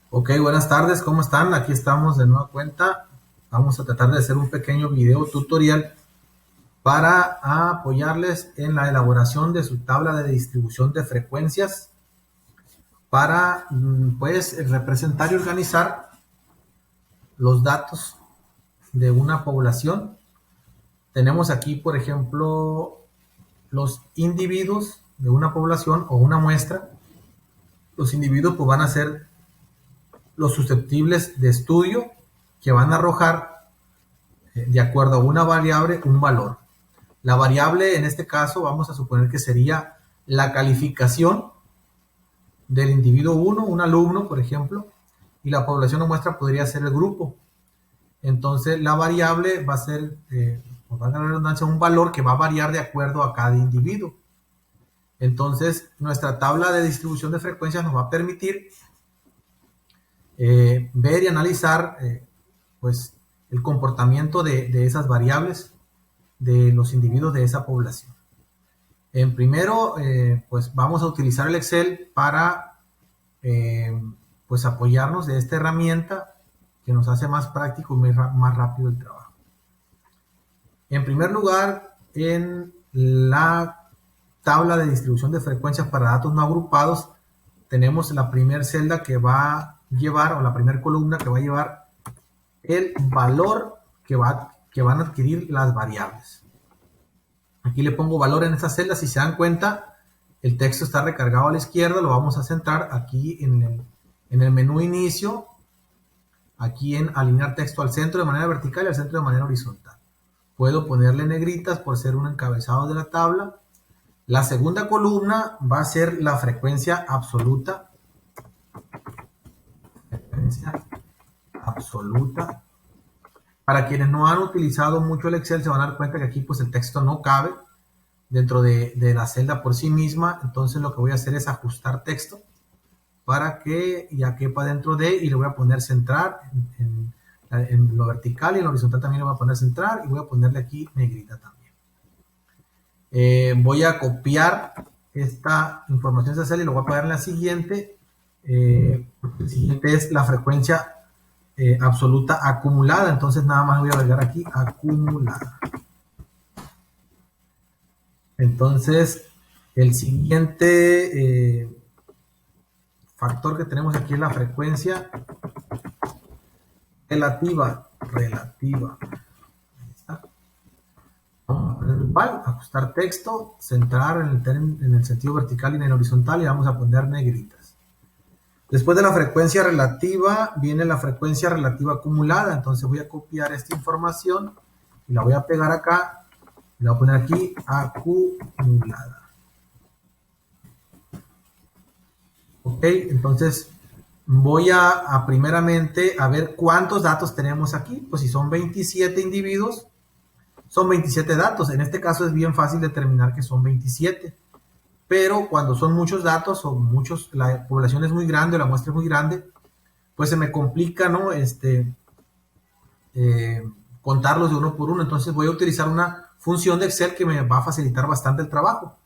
Ok, buenas tardes, ¿cómo están? Aquí estamos de nueva cuenta. Vamos a tratar de hacer un pequeño video tutorial para apoyarles en la elaboración de su tabla de distribución de frecuencias para pues representar y organizar los datos de una población. Tenemos aquí, por ejemplo, los individuos de una población o una muestra. Los individuos pues, van a ser los susceptibles de estudio que van a arrojar de acuerdo a una variable un valor. La variable en este caso vamos a suponer que sería la calificación del individuo 1, un alumno, por ejemplo, y la población o muestra podría ser el grupo. Entonces la variable va a ser, pues va a dar la redundancia, un valor que va a variar de acuerdo a cada individuo. Entonces nuestra tabla de distribución de frecuencias nos va a permitir ver y analizar pues el comportamiento de esas variables de los individuos de esa población. En primero, pues vamos a utilizar el Excel para pues apoyarnos de esta herramienta que nos hace más práctico y más rápido el trabajo. En primer lugar, en la tabla de distribución de frecuencias para datos no agrupados, tenemos la primera celda que va a llevar, o la primera columna que va a llevar el valor que van a adquirir las variables. Aquí le pongo valor en esta celda. Si se dan cuenta, el texto está recargado a la izquierda. Lo vamos a centrar aquí en el menú inicio, aquí en alinear texto al centro de manera vertical y al centro de manera horizontal. Puedo ponerle negritas por ser un encabezado de la tabla. La segunda columna va a ser la frecuencia absoluta. Frecuencia absoluta. Para quienes no han utilizado mucho el Excel, se van a dar cuenta que aquí pues el texto no cabe dentro de la celda por sí misma. Entonces lo que voy a hacer es ajustar texto para que ya quepa dentro de, y le voy a poner centrar en lo vertical, y en lo horizontal también le voy a poner centrar, y voy a ponerle aquí negrita también. Voy a copiar esta información de esa celda y lo voy a poner en la siguiente. La siguiente es la frecuencia absoluta acumulada. Entonces nada más voy a agregar aquí acumulada. Entonces el siguiente factor que tenemos aquí es la frecuencia relativa. Vamos a poner igual, ajustar texto, centrar en el sentido vertical y en el horizontal, y vamos a poner negritas. Después de la frecuencia relativa viene la frecuencia relativa acumulada. Entonces voy a copiar esta información y la voy a pegar acá y la voy a poner aquí acumulada. Ok, entonces voy a primeramente a ver cuántos datos tenemos aquí. Pues si son 27 individuos, son 27 datos. En este caso es bien fácil determinar que son 27. Pero cuando son muchos datos o la población es muy grande o la muestra es muy grande, pues se me complica, ¿no? Contarlos de uno por uno. Entonces voy a utilizar una función de Excel que me va a facilitar bastante el trabajo,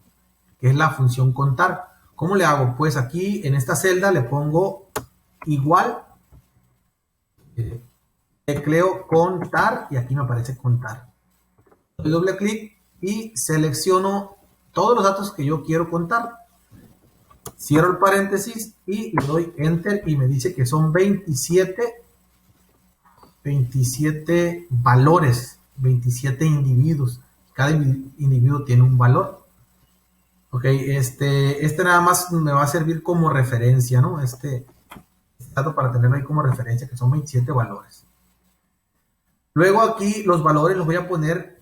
que es la función contar. ¿Cómo le hago? Pues aquí en esta celda le pongo igual, tecleo contar y aquí me aparece contar. Doy doble clic y selecciono todos los datos que yo quiero contar. Cierro el paréntesis y le doy enter y me dice que son 27 valores, 27 individuos. Cada individuo tiene un valor. Ok, este nada más me va a servir como referencia, ¿no? Este dato para tenerlo ahí como referencia, que son 27 valores. Luego aquí los valores los voy a poner,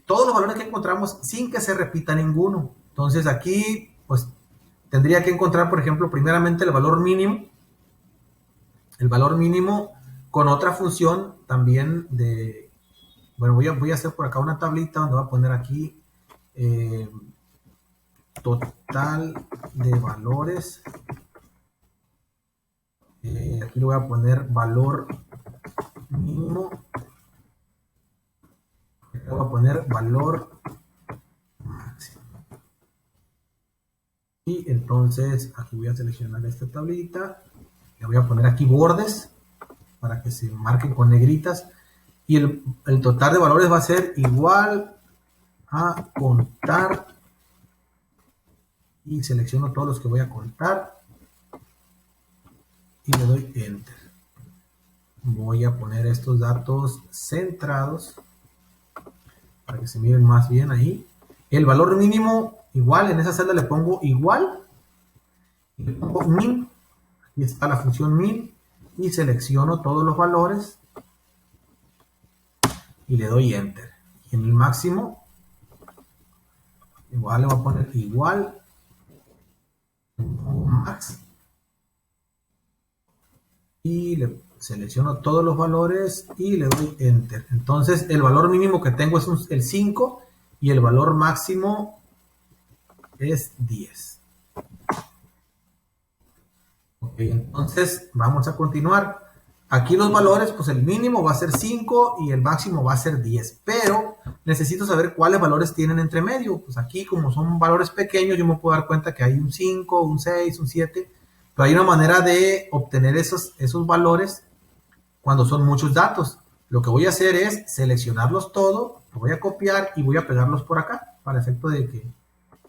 todos los valores que encontramos sin que se repita ninguno. Entonces aquí, pues, tendría que encontrar, por ejemplo, primeramente el valor mínimo. El valor mínimo con otra función también de, bueno, voy a hacer por acá una tablita donde voy a poner aquí total de valores. Aquí le voy a poner valor mínimo. Aquí le voy a poner valor máximo. Y entonces aquí voy a seleccionar esta tablita. Le voy a poner aquí bordes para que se marquen con negritas. Y el total de valores va a ser igual a contar. Y selecciono todos los que voy a contar. Y le doy Enter. Voy a poner estos datos centrados para que se miren más bien ahí. El valor mínimo, igual, en esa celda le pongo igual. Y le pongo min. Aquí está la función min. Y selecciono todos los valores. Y le doy Enter. Y en el máximo, igual le voy a poner igual. Max. Y le selecciono todos los valores y le doy Enter. Entonces el valor mínimo que tengo es el 5 y el valor máximo es 10. Ok, entonces vamos a continuar. Aquí los valores, pues el mínimo va a ser 5 y el máximo va a ser 10. Pero necesito saber cuáles valores tienen entre medio. Pues aquí, como son valores pequeños, yo me puedo dar cuenta que hay un 5, un 6, un 7. Pero hay una manera de obtener esos valores cuando son muchos datos. Lo que voy a hacer es seleccionarlos todos, lo voy a copiar y voy a pegarlos por acá para efecto de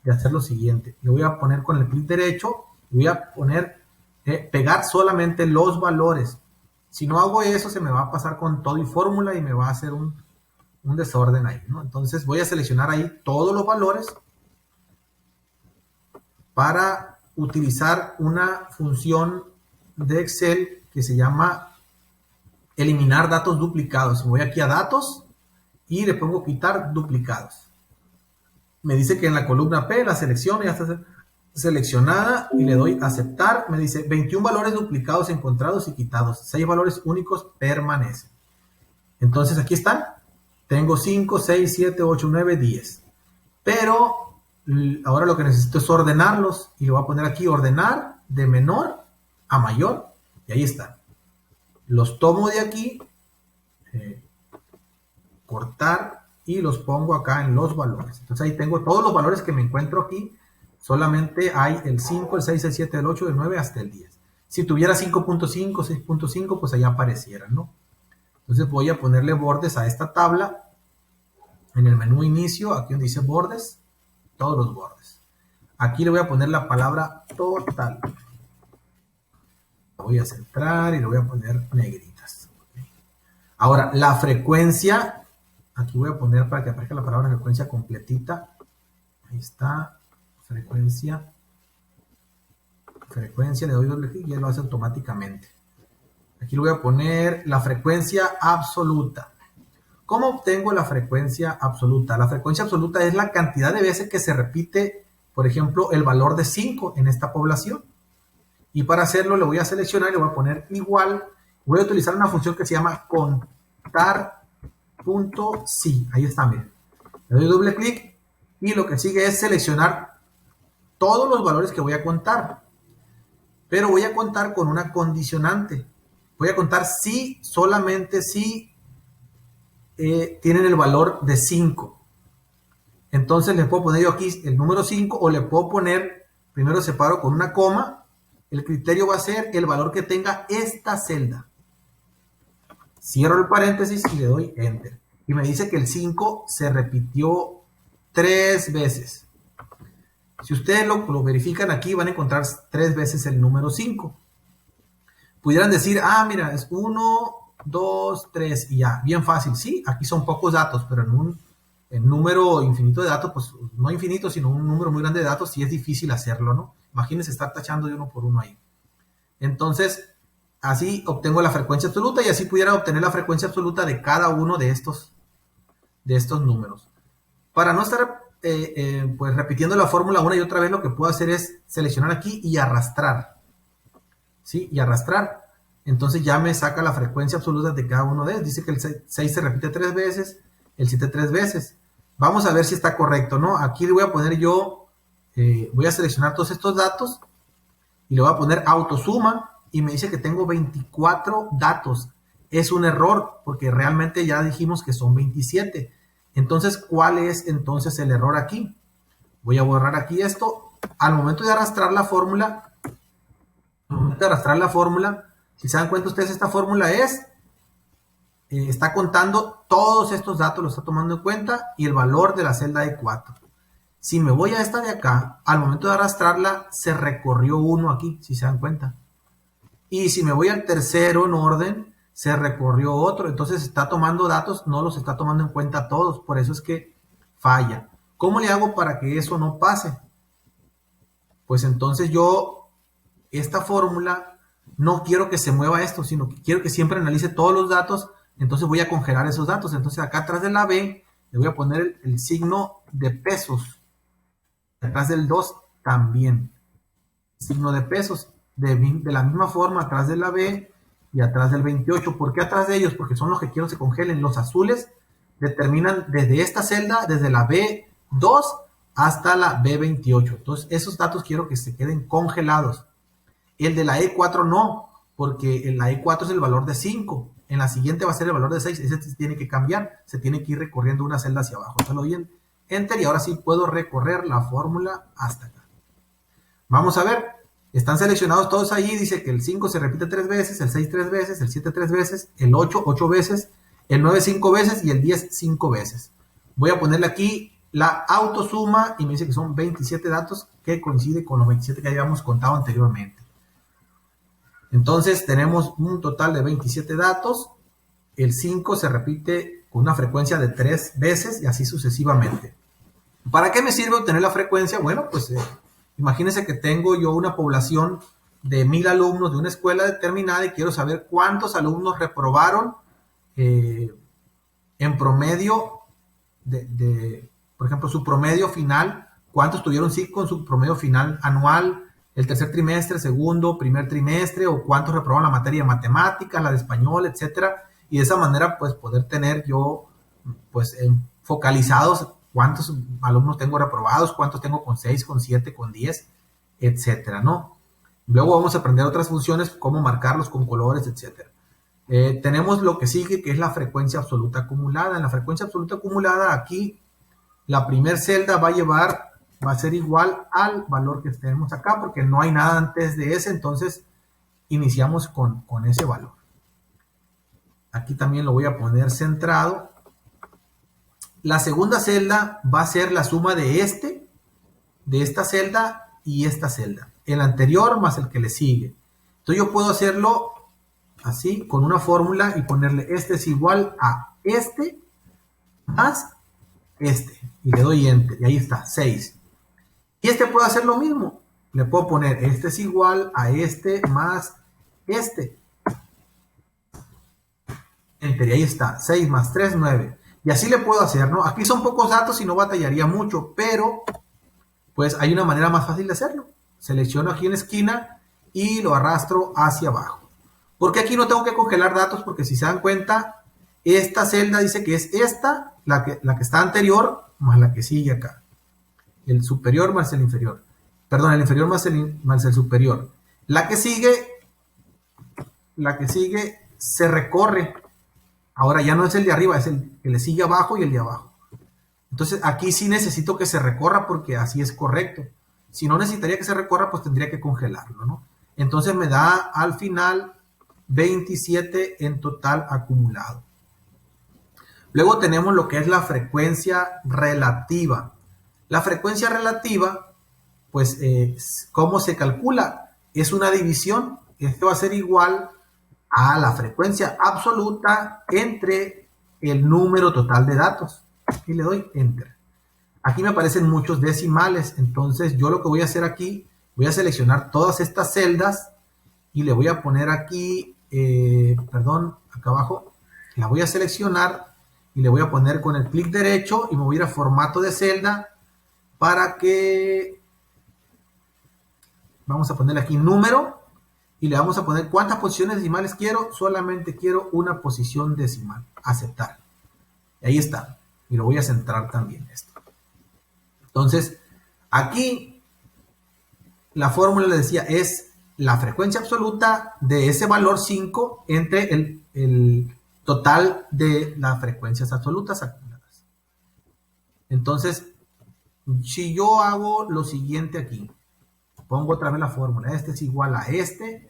hacer lo siguiente. Le voy a poner con el clic derecho, voy a poner pegar solamente los valores. Si no hago eso, se me va a pasar con todo y fórmula y me va a hacer un desorden ahí, ¿no? Entonces voy a seleccionar ahí todos los valores para utilizar una función de Excel que se llama eliminar datos duplicados. Voy aquí a datos y le pongo quitar duplicados. Me dice que en la columna P la selección ya está seleccionada y le doy aceptar. Me dice 21 valores duplicados encontrados y quitados. 6 valores únicos permanecen. Entonces aquí están. Tengo 5, 6, 7, 8, 9, 10. Pero ahora lo que necesito es ordenarlos. Y le voy a poner aquí ordenar de menor a mayor. Y ahí están. Los tomo de aquí. Cortar. Y los pongo acá en los valores. Entonces ahí tengo todos los valores que me encuentro aquí. Solamente hay el 5, el 6, el 7, el 8, el 9 hasta el 10. Si tuviera 5.5, 6.5, pues allá aparecieran, ¿no? Entonces voy a ponerle bordes a esta tabla. En el menú inicio, aquí donde dice bordes, todos los bordes. Aquí le voy a poner la palabra total. La voy a centrar y le voy a poner negritas. Ahora, la frecuencia, aquí voy a poner para que aparezca la palabra frecuencia completita. Ahí está. Frecuencia, le doy doble clic y él lo hace automáticamente. Aquí le voy a poner la frecuencia absoluta. ¿Cómo obtengo la frecuencia absoluta? La frecuencia absoluta es la cantidad de veces que se repite, por ejemplo, el valor de 5 en esta población. Y para hacerlo le voy a seleccionar y le voy a poner igual. Voy a utilizar una función que se llama contar.si. Ahí está, miren. Le doy doble clic y lo que sigue es seleccionar todos los valores que voy a contar, pero voy a contar con una condicionante. Voy a contar si, solamente si tienen el valor de 5. Entonces les puedo poner yo aquí el número 5 o le puedo poner, primero separo con una coma. El criterio va a ser el valor que tenga esta celda. Cierro el paréntesis y le doy Enter. Y me dice que el 5 se repitió 3 veces. Si ustedes lo verifican aquí, van a encontrar 3 veces el número 5. Pudieran decir, mira, es 1, 2, 3 y ya. Bien fácil. Sí, aquí son pocos datos, pero en un número infinito de datos, pues no infinito, sino un número muy grande de datos, sí es difícil hacerlo, ¿no? Imagínense estar tachando de uno por uno ahí. Entonces, así obtengo la frecuencia absoluta y así pudiera obtener la frecuencia absoluta de cada uno de estos números. Para no estar pues repitiendo la fórmula una y otra vez, lo que puedo hacer es seleccionar aquí y arrastrar. ¿Sí? Y arrastrar. Entonces ya me saca la frecuencia absoluta de cada uno de ellos. Dice que el 6 se repite 3 veces, el 7 3 veces. Vamos a ver si está correcto, ¿no? Aquí le voy a poner yo, voy a seleccionar todos estos datos y le voy a poner autosuma y me dice que tengo 24 datos. Es un error porque realmente ya dijimos que son 27. Entonces, ¿cuál es entonces el error aquí? Voy a borrar aquí esto. Al momento de arrastrar la fórmula, momento de arrastrar la fórmula, si se dan cuenta ustedes, esta fórmula está contando todos estos datos, los está tomando en cuenta, y el valor de la celda E4. Si me voy a esta de acá, al momento de arrastrarla, se recorrió uno aquí, si se dan cuenta. Y si me voy al tercero en orden, se recorrió otro. Entonces está tomando datos, no los está tomando en cuenta todos. Por eso es que falla. ¿Cómo le hago para que eso no pase? Pues entonces yo, esta fórmula, no quiero que se mueva esto, sino que quiero que siempre analice todos los datos. Entonces voy a congelar esos datos. Entonces acá atrás de la B, le voy a poner el signo de pesos. Atrás del 2 también. Signo de pesos. De la misma forma, atrás de la B y atrás del 28. ¿Por qué atrás de ellos? Porque son los que quiero se congelen. Los azules determinan desde esta celda, desde la B2 hasta la B28. Entonces, esos datos quiero que se queden congelados. El de la E4 no, porque en la E4 es el valor de 5. En la siguiente va a ser el valor de 6. Ese se tiene que cambiar. Se tiene que ir recorriendo una celda hacia abajo. Solo bien. Enter, y ahora sí puedo recorrer la fórmula hasta acá. Vamos a ver. Están seleccionados todos ahí, dice que el 5 se repite 3 veces, el 6 3 veces, el 7 3 veces, el 8 8 veces, el 9 5 veces y el 10 5 veces. Voy a ponerle aquí la autosuma y me dice que son 27 datos, que coincide con los 27 que habíamos contado anteriormente. Entonces tenemos un total de 27 datos, el 5 se repite con una frecuencia de 3 veces y así sucesivamente. ¿Para qué me sirve obtener la frecuencia? Bueno, pues imagínense que tengo yo una población de 1000 alumnos de una escuela determinada y quiero saber cuántos alumnos reprobaron en promedio, por ejemplo, su promedio final, cuántos tuvieron sí con su promedio final anual, el tercer trimestre, segundo, primer trimestre, o cuántos reprobaron la materia de matemáticas, la de español, etcétera, y de esa manera pues poder tener yo pues focalizados cuántos alumnos tengo reprobados, cuántos tengo con 6, con 7, con 10, etcétera, ¿no? Luego vamos a aprender otras funciones, cómo marcarlos con colores, etcétera. Tenemos lo que sigue, que es la frecuencia absoluta acumulada. En la frecuencia absoluta acumulada, aquí, la primera celda va a ser igual al valor que tenemos acá, porque no hay nada antes de ese, entonces iniciamos con ese valor. Aquí también lo voy a poner centrado. La segunda celda va a ser la suma de esta celda y esta celda. El anterior más el que le sigue. Entonces yo puedo hacerlo así, con una fórmula y ponerle este es igual a este más este. Y le doy enter. Y ahí está, 6. Y este puedo hacer lo mismo. Le puedo poner este es igual a este más este. Enter. Y ahí está, 6 más 3, 9. Y así le puedo hacer, ¿no? Aquí son pocos datos y no batallaría mucho, pero pues hay una manera más fácil de hacerlo. Selecciono aquí en la esquina y lo arrastro hacia abajo. Porque aquí no tengo que congelar datos, porque si se dan cuenta, esta celda dice que es esta, la que está anterior, más la que sigue acá. El superior más el inferior. Perdón, el inferior más el superior. La que sigue se recorre. Ahora ya no es el de arriba, es el que le sigue abajo y el de abajo. Entonces aquí sí necesito que se recorra porque así es correcto. Si no necesitaría que se recorra, pues tendría que congelarlo, ¿no? Entonces me da al final 27 en total acumulado. Luego tenemos lo que es la frecuencia relativa. La frecuencia relativa, pues, ¿cómo se calcula? Es una división. Esto va a ser igual a la frecuencia absoluta entre el número total de datos. Y le doy enter. Aquí me aparecen muchos decimales, entonces yo lo que voy a hacer aquí, voy a seleccionar todas estas celdas y le voy a poner aquí, acá abajo, la voy a seleccionar y le voy a poner con el clic derecho y me voy a ir a formato de celda para que, vamos a ponerle aquí número, y le vamos a poner cuántas posiciones decimales quiero. Solamente quiero una posición decimal. Aceptar. Y ahí está. Y lo voy a centrar también esto. Entonces, aquí la fórmula le decía es la frecuencia absoluta de ese valor 5 entre el total de las frecuencias absolutas acumuladas. Entonces, si yo hago lo siguiente aquí, pongo otra vez la fórmula. Este es igual a este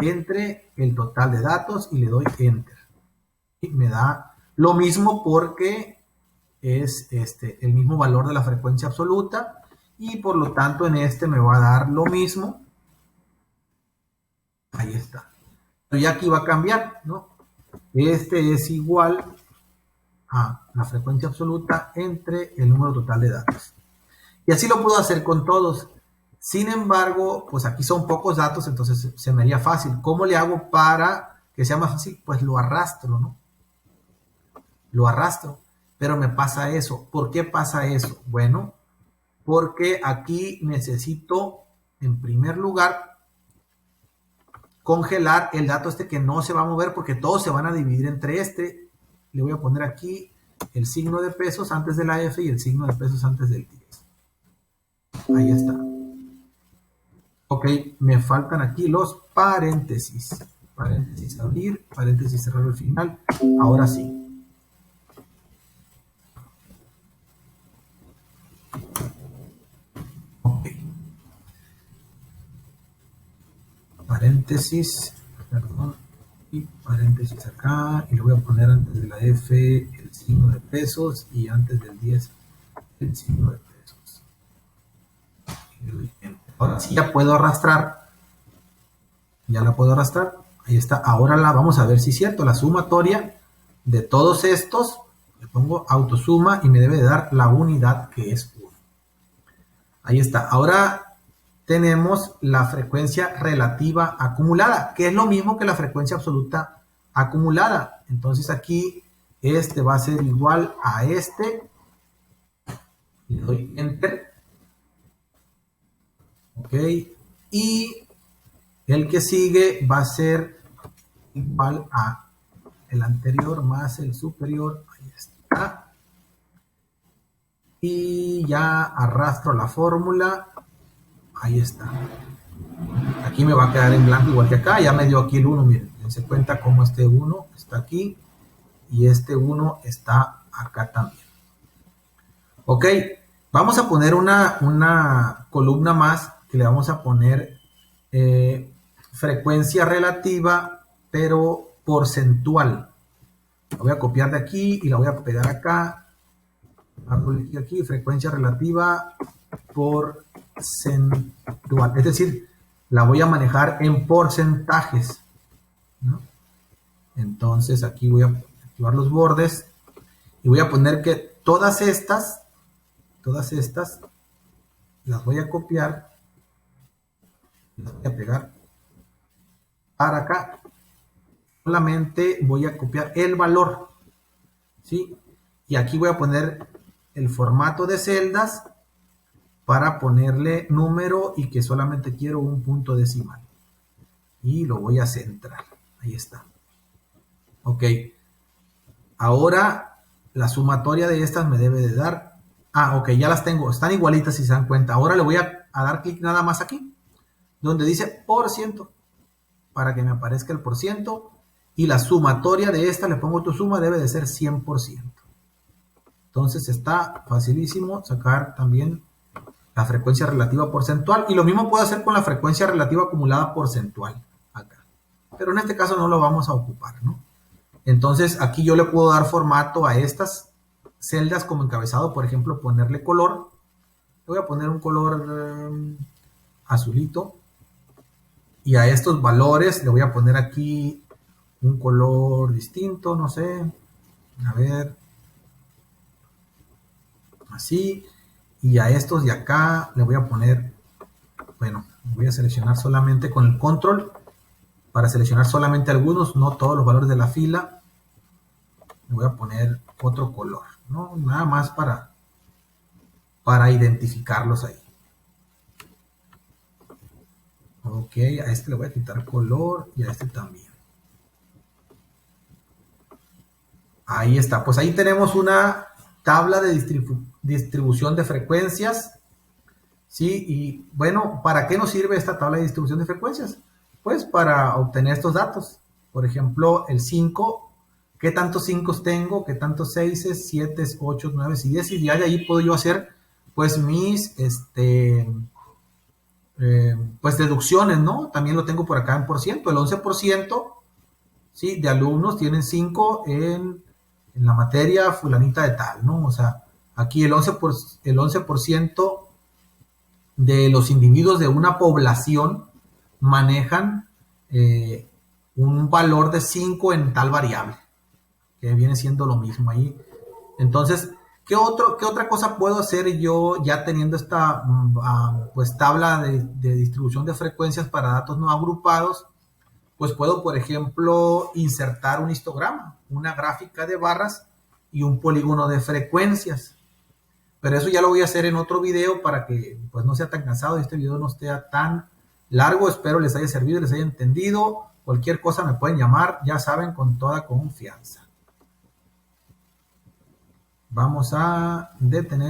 entre el total de datos y le doy Enter. Y me da lo mismo porque es el mismo valor de la frecuencia absoluta y por lo tanto en este me va a dar lo mismo. Ahí está. Pero ya aquí va a cambiar, ¿no? Este es igual a la frecuencia absoluta entre el número total de datos. Y así lo puedo hacer con todos. Sin embargo, pues aquí son pocos datos, entonces se me haría fácil. ¿Cómo le hago para que sea más fácil? Pues lo arrastro, ¿no? Lo arrastro. Pero me pasa eso. ¿Por qué pasa eso? Bueno, porque aquí necesito, en primer lugar, congelar el dato este que no se va a mover porque todos se van a dividir entre este. Le voy a poner aquí el signo de pesos antes de la F y el signo de pesos antes del 10. Ahí está. Ok, me faltan aquí los paréntesis. Paréntesis abrir, paréntesis cerrar al final. Ahora sí. Ok. Paréntesis, perdón. Y paréntesis acá. Y le voy a poner antes de la F el signo de pesos y antes del 10 el signo de pesos. Ahora sí ya puedo arrastrar. Ya la puedo arrastrar. Ahí está. Ahora la vamos a ver si es cierto. La sumatoria de todos estos, le pongo autosuma y me debe de dar la unidad que es 1. Ahí está. Ahora tenemos la frecuencia relativa acumulada, que es lo mismo que la frecuencia absoluta acumulada. Entonces aquí este va a ser igual a este. Le doy Enter. Ok. Y el que sigue va a ser igual a el anterior más el superior. Ahí está. Y ya arrastro la fórmula. Ahí está. Aquí me va a quedar en blanco igual que acá. Ya me dio aquí el 1. Miren, dense cuenta cómo este 1 está aquí. Y este 1 está acá también. Ok. Vamos a poner una columna más que le vamos a poner frecuencia relativa, pero porcentual. La voy a copiar de aquí y la voy a pegar acá. Aquí, frecuencia relativa porcentual. Es decir, la voy a manejar en porcentajes, ¿no? Entonces aquí voy a activar los bordes y voy a poner que todas estas las voy a copiar, las voy a pegar para acá. Solamente voy a copiar el valor, ¿sí? Y aquí voy a poner el formato de celdas para ponerle número y que solamente quiero un punto decimal. Y lo voy a centrar. Ahí está. Ok. Ahora la sumatoria de estas me debe de dar... Ah, ok, ya las tengo. Están igualitas si se dan cuenta. Ahora le voy a dar clic nada más aquí, donde dice por ciento, para que me aparezca el por ciento. Y la sumatoria de esta, le pongo tu suma, debe de ser 100%. Entonces está facilísimo sacar también la frecuencia relativa porcentual. Y lo mismo puedo hacer con la frecuencia relativa acumulada porcentual acá. Pero en este caso no lo vamos a ocupar, ¿no? Entonces aquí yo le puedo dar formato a estas celdas como encabezado. Por ejemplo, ponerle color. Le voy a poner un color azulito. Y a estos valores le voy a poner aquí un color distinto, no sé. A ver. Así. Y a estos de acá le voy a poner, bueno, voy a seleccionar solamente con el control para seleccionar solamente algunos, no todos los valores de la fila. Le voy a poner otro color, ¿no? Nada más para identificarlos ahí. Ok, a este le voy a quitar color y a este también. Ahí está, pues ahí tenemos una tabla de distribución de frecuencias, ¿sí? Y bueno, ¿para qué nos sirve esta tabla de distribución de frecuencias? Pues para obtener estos datos. Por ejemplo, el 5, ¿qué tantos 5 tengo? ¿Qué tantos 6, 7, 8, 9 y 10? Y ya de ahí puedo yo hacer pues mis pues deducciones, ¿no? También lo tengo por acá en por ciento. El 11%, ¿sí? De alumnos tienen 5 en la materia fulanita de tal, ¿no? O sea, aquí el 11% de los individuos de una población manejan un valor de 5 en tal variable, que viene siendo lo mismo ahí. Entonces, ¿qué otra cosa puedo hacer yo ya teniendo esta pues tabla de distribución de frecuencias para datos no agrupados? Pues puedo, por ejemplo, insertar un histograma, una gráfica de barras y un polígono de frecuencias. Pero eso ya lo voy a hacer en otro video para que pues no sea tan cansado y este video no esté tan largo. Espero les haya servido, les haya entendido. Cualquier cosa me pueden llamar, ya saben, con toda confianza. Vamos a detener